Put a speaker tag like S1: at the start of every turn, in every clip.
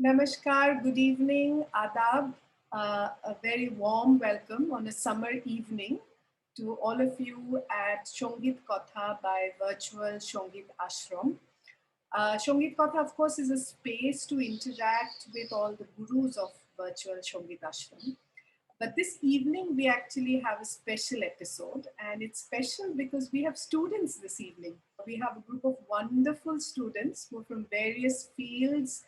S1: Namaskar, good evening, Adab. A very warm welcome on a summer evening to all of you at Shongit Kotha by virtual Shongit Ashram. Shongit Kotha, of course, is a space to interact with all the gurus of virtual Shongit Ashram. But this evening, we actually have a special episode, and it's special because we have students this evening. We have a group of wonderful students who are from various fields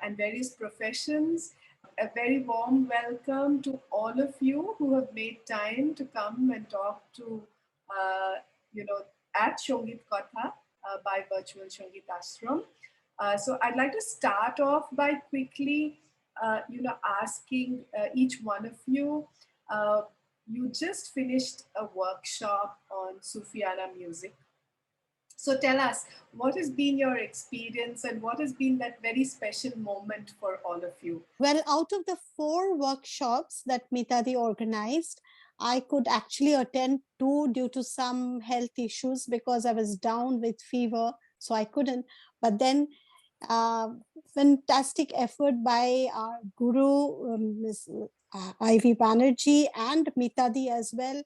S1: and various professions. A very warm welcome to all of you who have made time to come and talk to, uh, at Shongit Katha by virtual Shongit Ashram. So I'd like to start off by quickly asking each one of you, uh, you just finished a workshop on Sufiana music. So tell us, what has been your experience and what has been that very special moment for all of you?
S2: Well, out of the 4 workshops that Mitadi organized, I could actually attend 2 due to some health issues because I was down with fever, so I couldn't. But then, uh, fantastic effort by our guru, Ms Ivy Banerjee, and Mitadi as well.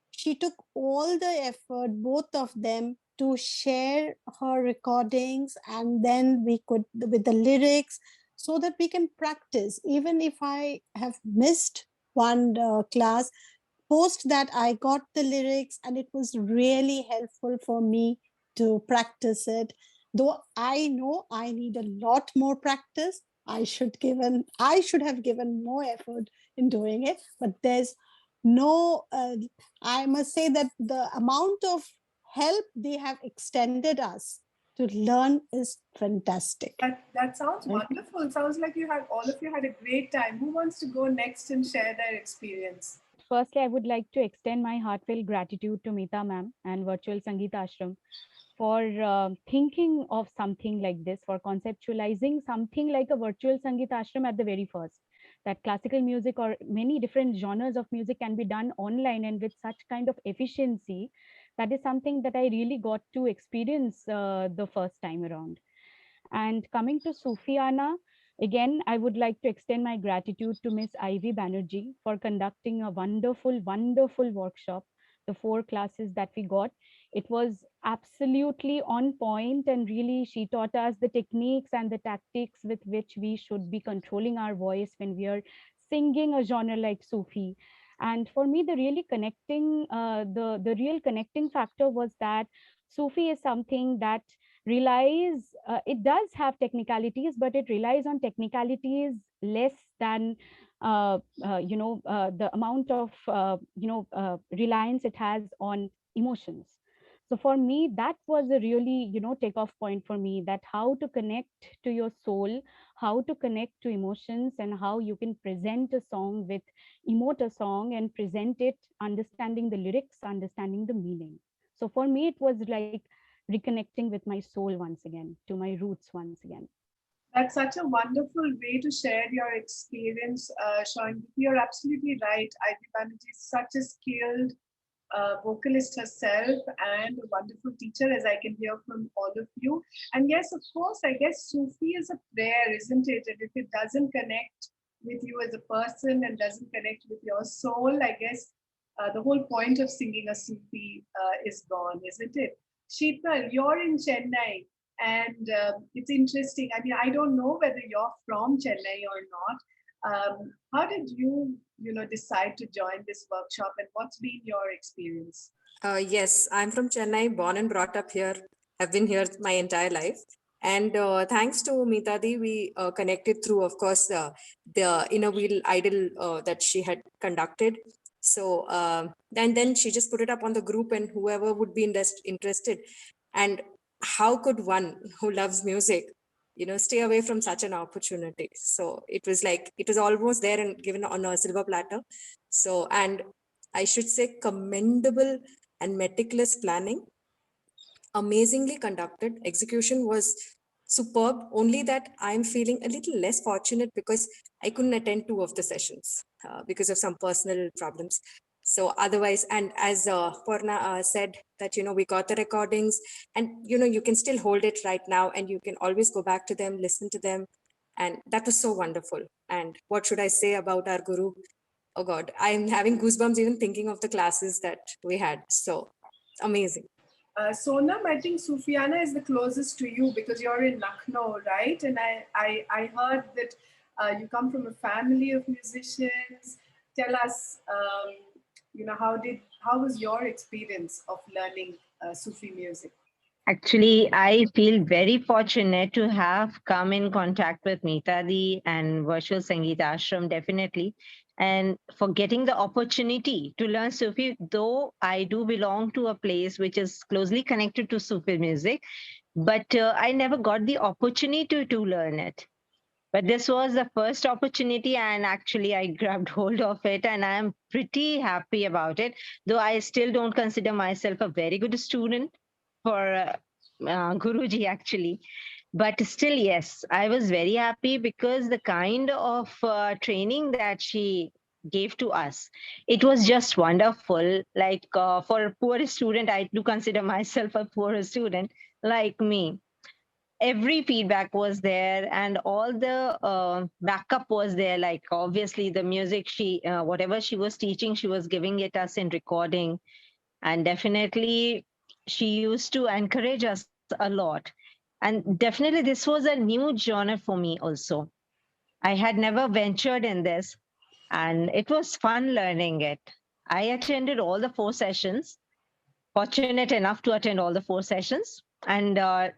S2: She took all the effort, both of them, to share her recordings, and then we could, with the lyrics, so that we can practice. Even if I have missed one class, post that I got the lyrics, and it was really helpful for me to practice it. Though I know I need a lot more practice, I should have given more effort in doing it, but there's no I must say that the amount of help they have extended us to learn is fantastic.
S1: That sounds wonderful. Sounds like all of you had a great time. Who wants to go next and share their experience?
S3: Firstly, I would like to extend my heartfelt gratitude to Meeta ma'am and Virtual Sangeet Ashram for thinking of something like this, for conceptualizing something like a virtual Sangeet Ashram at the very first. That classical music or many different genres of music can be done online and with such kind of efficiency. That is something that I really got to experience the first time around. And coming to Sufiana, again, I would like to extend my gratitude to Ms Ivy Banerjee for conducting a wonderful, wonderful workshop. The 4 classes that we got, it was absolutely on point, and really she taught us the techniques and the tactics with which we should be controlling our voice when we are singing a genre like Sufi. And for me, the really connecting, the real connecting factor was that Sufi is something that relies, it does have technicalities, but it relies on technicalities less than the amount of reliance it has on emotions. So for me, that was a really takeoff point for me, that how to connect to your soul, how to connect to emotions, and how you can present a song with emote a song and present it understanding the lyrics, understanding the meaning. So for me, it was like reconnecting with my soul once again, to my roots once again.
S1: That's such a wonderful way to share your experience, Sean. You're absolutely right. Ivy Banerjee is such a skilled vocalist herself and a wonderful teacher, as I can hear from all of you. And yes, of course, I guess Sufi is a prayer, isn't it? And if it doesn't connect with you as a person and doesn't connect with your soul, I guess the whole point of singing a Sufi is gone, isn't it? Sheetal, you're in Chennai, and it's interesting. I mean, I don't know whether you're from Chennai or not. How did you decide to join this workshop, and what's been your experience?
S4: Yes, I'm from Chennai, born and brought up here. I've been here my entire life. And thanks to Mitadi, we connected through, of course, the Inner Wheel Idol that she had conducted. So, and then she just put it up on the group, and whoever would be interested. And how could one who loves music, stay away from such an opportunity? So it was like, it was almost there and given on a silver platter. So, and I should say, commendable and meticulous planning, amazingly conducted. Execution was superb, only that I'm feeling a little less fortunate because I couldn't attend 2 of the sessions because of some personal problems. So otherwise, and as Purna said, that, we got the recordings, and, you can still hold it right now, and you can always go back to them, listen to them, And that was so wonderful. And what should I say about our guru? Oh God, I'm having goosebumps even thinking of the classes that we had. So amazing.
S1: Sonam, I think Sufiana is the closest to you because you're in Lucknow, right? And I heard that you come from a family of musicians. Tell us, how was your experience of learning Sufi music?
S5: Actually, I feel very fortunate to have come in contact with Meetadi and Virtual Sangeet Ashram, definitely. And for getting the opportunity to learn Sufi, though I do belong to a place which is closely connected to Sufi music, but I never got the opportunity to learn it. But this was the first opportunity, and actually, I grabbed hold of it, and I'm pretty happy about it. Though I still don't consider myself a very good student for Guruji, actually. But still, yes, I was very happy because the kind of training that she gave to us, it was just wonderful. Like for a poor student, I do consider myself a poor student like me. Every feedback was there, and all the backup was there. Like obviously the music, she whatever she was teaching, she was giving it us in recording. And definitely she used to encourage us a lot. And definitely this was a new genre for me also. I had never ventured in this, and it was fun learning it. I attended all the 4 sessions, fortunate enough to attend all the 4 sessions. And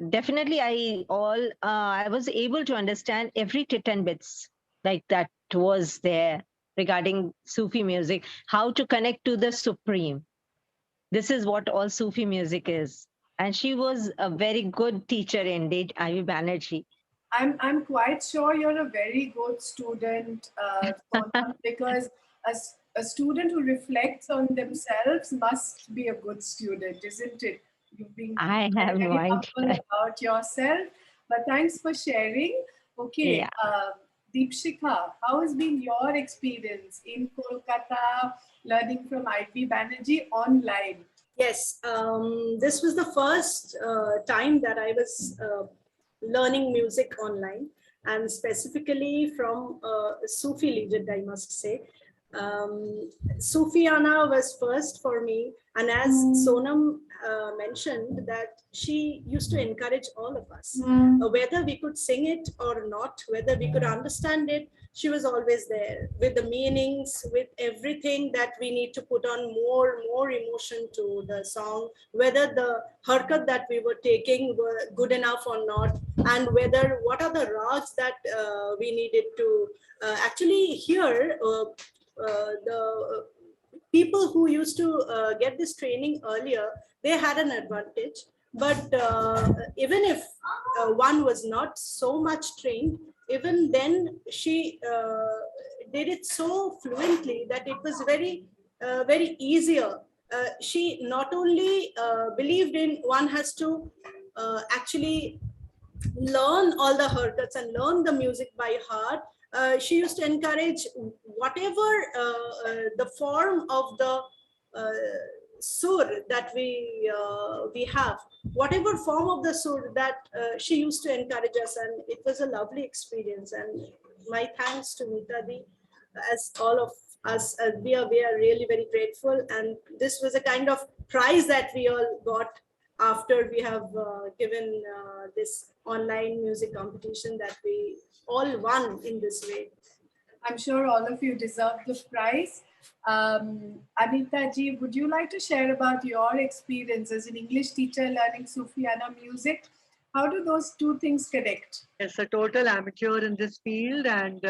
S5: definitely I was able to understand every tit and bits like that was there regarding Sufi music, how to connect to the supreme. This is what all Sufi music is. And she was a very good teacher indeed, Ivy Banerjee.
S1: I'm quite sure you're a very good student, Sonam, because a student who reflects on themselves must be a good student, isn't it? You've been
S5: I have no
S1: very humble
S5: idea.
S1: about yourself, but thanks for sharing. Okay,
S5: Yeah.
S1: Deepshika, how has been your experience in Kolkata learning from Ivy Banerjee online?
S6: Yes, this was the first time that I was learning music online, and specifically from a Sufi legend, I must say. Sufiana was first for me, and as Sonam mentioned, that she used to encourage all of us, whether we could sing it or not, whether we could understand it. She was always there with the meanings, with everything that we need to put on more emotion to the song, whether the harkat that we were taking were good enough or not, and whether what are the rags that we needed to actually hear. The people who used to get this training earlier, they had an advantage. But even if one was not so much trained, even then she did it so fluently that it was very easier. She not only believed in one has to actually learn all the harkats and learn the music by heart. She used to encourage whatever the form of the sur that we have, whatever form of the sur that she used to encourage us, and it was a lovely experience. And my thanks to Mitadi, as all of us, we are really very grateful. And this was a kind of prize that we all got after we have given this online music competition, that we all won in this way.
S1: I'm sure all of you deserve the prize. Anita ji, would you like to share about your experience as an English teacher learning Sufiana music? How do those two things connect?
S7: As a total amateur in this field and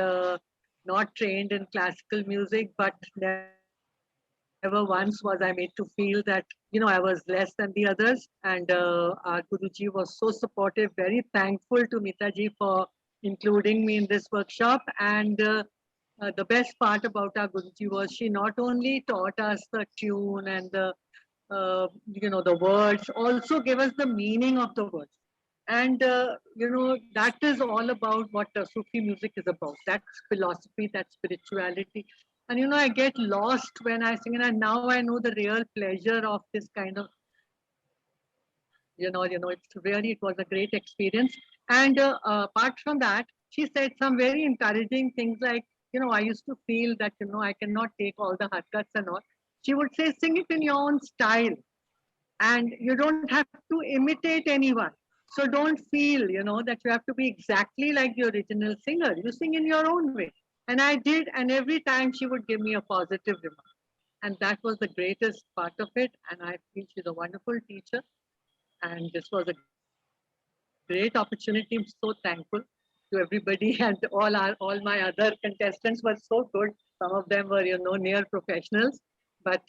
S7: not trained in classical music, but never once was I made to feel that, I was less than the others. And our Guruji was so supportive, very thankful to Mitaji for including me in this workshop. And the best part about our Guruji was she not only taught us the tune and the words, also gave us the meaning of the words. And that is all about what Sufi music is about. That's philosophy, that's spirituality. And I get lost when I sing, and now I know the real pleasure of this kind of, it's really, it was a great experience. And apart from that, she said some very encouraging things like, I used to feel that, I cannot take all the harkats and all. She would say, sing it in your own style and you don't have to imitate anyone. So don't feel, that you have to be exactly like the original singer. You sing in your own way. And I did, and every time she would give me a positive remark. And that was the greatest part of it. And I feel she's a wonderful teacher. And this was a great opportunity. I'm so thankful to everybody, and all my other contestants were so good. Some of them were, near professionals, but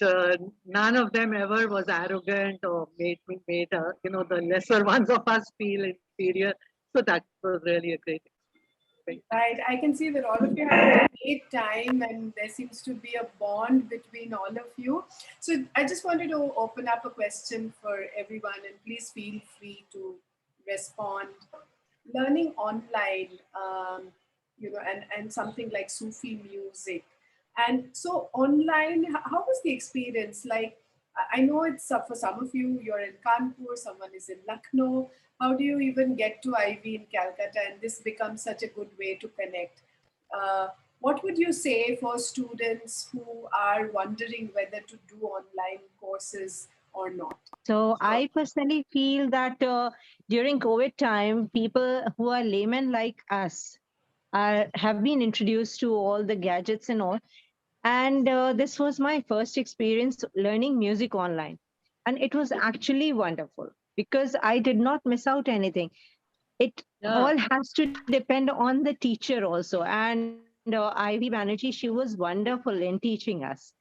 S7: none of them ever was arrogant or made the lesser ones of us feel inferior. So that was really a great experience.
S1: Right. I can see that all of you had a great time and there seems to be a bond between all of you. So I just wanted to open up a question for everyone and please feel free to respond. Learning online, and something like Sufi music. And so online, how was the experience? Like, I know it's for some of you, you're in Kanpur, someone is in Lucknow. How do you even get to Ivy in Calcutta? And this becomes such a good way to connect. What would you say for students who are wondering whether to do online courses or not?
S5: So I personally feel that during COVID time, people who are laymen like us have been introduced to all the gadgets and all. And this was my first experience learning music online. And it was actually wonderful because I did not miss out anything. It all has to depend on the teacher also. And Ivy Banerjee, she was wonderful in teaching us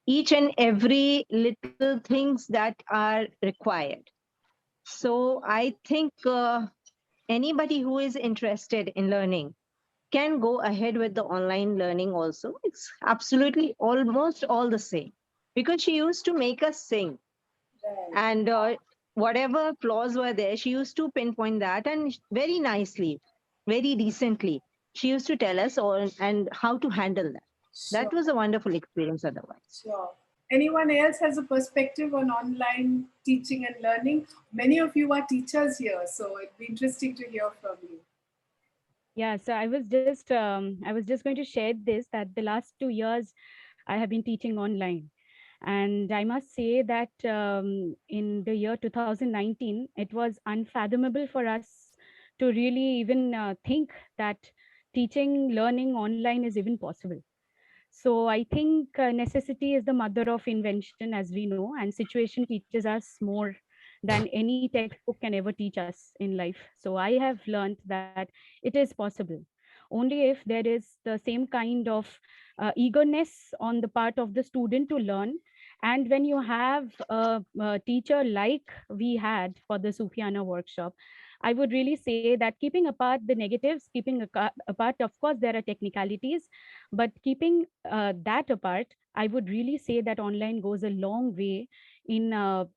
S5: each and every little things that are required. So I think anybody who is interested in learning can go ahead with the online learning also. It's absolutely almost all the same because she used to make us sing and whatever flaws were there, she used to pinpoint that and very nicely, very decently. She used to tell us all and how to handle that.
S1: Sure.
S5: That was a wonderful experience otherwise.
S1: Sure. Anyone else has a perspective on online teaching and learning? Many of you are teachers here, so it'd be interesting to hear from you.
S3: Yeah, so I was just going to share this that the last 2 years I have been teaching online, and I must say that in the year 2019 it was unfathomable for us to really even think that teaching learning online is even possible. So I think necessity is the mother of invention, as we know, and situation teaches us more than any textbook can ever teach us in life. So I have learned that it is possible only if there is the same kind of eagerness on the part of the student to learn. And when you have a teacher like we had for the Sufiana workshop, I would really say that keeping apart the negatives, keeping apart, of course, there are technicalities, but keeping that apart, I would really say that online goes a long way in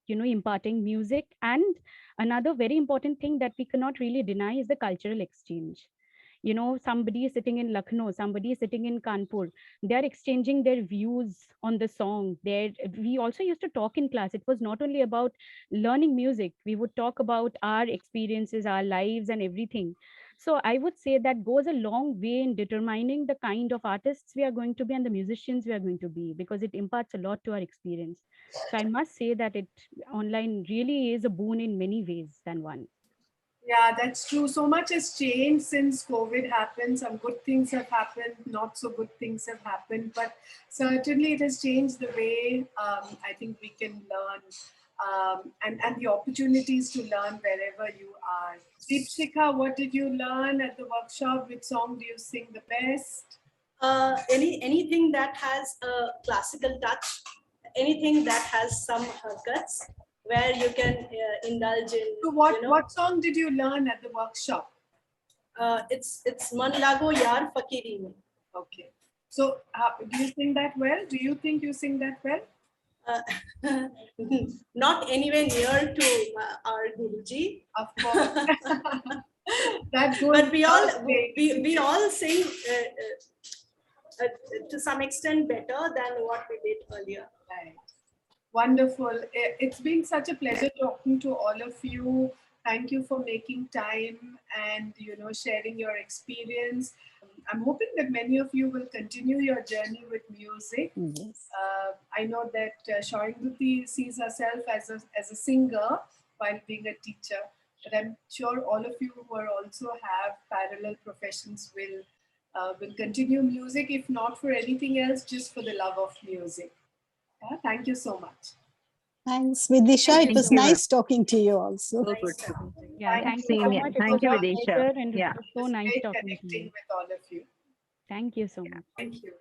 S3: imparting music. And another very important thing that we cannot really deny is the cultural exchange. Somebody is sitting in Lucknow, somebody is sitting in Kanpur, they are exchanging their views on the song there. We also used to talk in class. It was not only about learning music, we would talk about our experiences, our lives and everything. So I would say that goes a long way in determining the kind of artists we are going to be and the musicians we are going to be, because it imparts a lot to our experience. So I must say that it online really is a boon in many ways than one.
S1: Yeah, that's true. So much has changed since COVID happened. Some good things have happened, not so good things have happened, but certainly it has changed the way I think we can learn and the opportunities to learn wherever you are. Deepshika, what did you learn at the workshop? Which song do you sing the best?
S6: Anything that has a classical touch, anything that has some guts, where you can indulge in.
S1: So what song did you learn at the workshop?
S6: It's Man Lago Yar Fakiri Mein.
S1: Okay. So do you sing that well? Do you think you sing that well?
S6: Not anywhere near to our Guruji.
S1: Of course.
S6: But we all sing to some extent better than what we did earlier.
S1: Right. Wonderful. It's been such a pleasure talking to all of you. Thank you for making time and sharing your experience. I'm hoping that many of you will continue your journey with music.
S2: Yes.
S1: I know that Shoinduti sees herself as a singer while being a teacher, but I'm sure all of you who are also have parallel professions will continue music, if not for anything else, just for the love of music. Thank you so much.
S2: Thanks, Bidisha. It
S5: Thank
S2: was
S5: you.
S2: nice talking to you also.
S7: So good.
S6: Nice talking to you.
S3: Yeah,
S1: Thank
S3: thank
S1: you.
S3: you so
S5: Same here.
S3: much. It
S5: Thank
S3: was
S5: you,
S3: our
S5: Vidisha.
S3: pleasure and it
S5: Yeah.
S3: was
S1: It
S3: so
S1: was
S3: nice
S1: great
S3: talking to
S1: connecting
S3: you.
S1: with all of you.
S3: Thank you so much.
S1: Thank you.